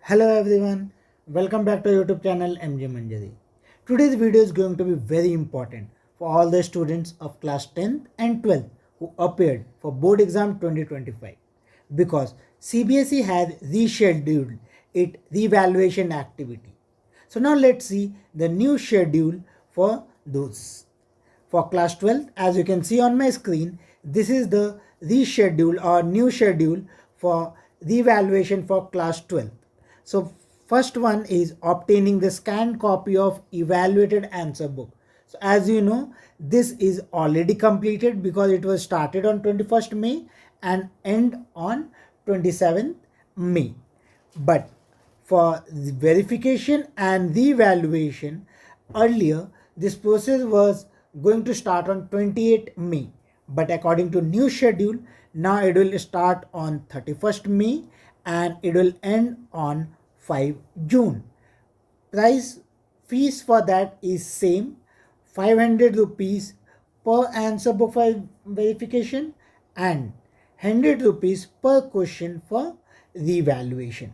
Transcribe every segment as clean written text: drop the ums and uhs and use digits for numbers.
Hello everyone, welcome back to YouTube channel MJ Manjari. Today's video is going to be very important for all the students of class 10th and 12th who appeared for board exam 2025 because CBsE has rescheduled its revaluation activity. So now let's see the new schedule for those. For class 12, as you can see on my screen, this is the reschedule or new schedule for revaluation for class 12. So first one is obtaining the scanned copy of evaluated answer book. So as you know, this is already completed because it was started on 21st May and end on 27th May. But for the verification and the evaluation, earlier this process was going to start on 28th May. But according to new schedule, now it will start on 31st May and it will end on 5 June. Price fees for that is same, 500 rupees per answer book for verification and 100 rupees per question for revaluation.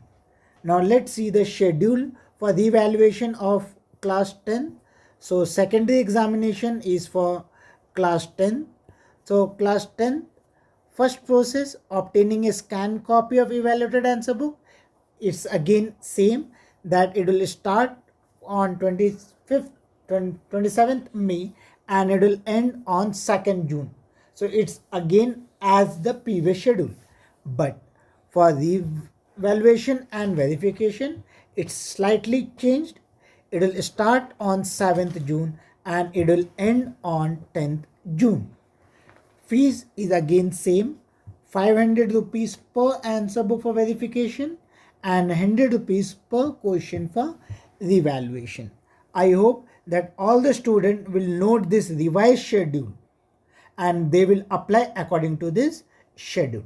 Now let's see the schedule for the evaluation of class 10. So secondary examination is for class 10. So class 10, first process, obtaining a scanned copy of evaluated answer book. It's again same, that it will start on 27th May and it will end on 2nd June. So it's again as the previous schedule. But for the evaluation and verification, it's slightly changed. It will start on 7th June and it will end on 10th June. Fees is again same, 500 rupees per answer book for verification and 100 rupees per question for revaluation. I hope that all the students will note this revised schedule and they will apply according to this schedule.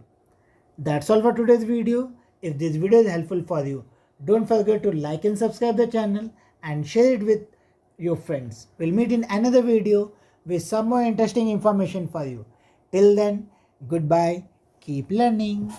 That's all for today's video. If this video is helpful for you, don't forget to like and subscribe the channel and share it with your friends. We'll meet in another video with some more interesting information for you. Till then, goodbye. Keep learning.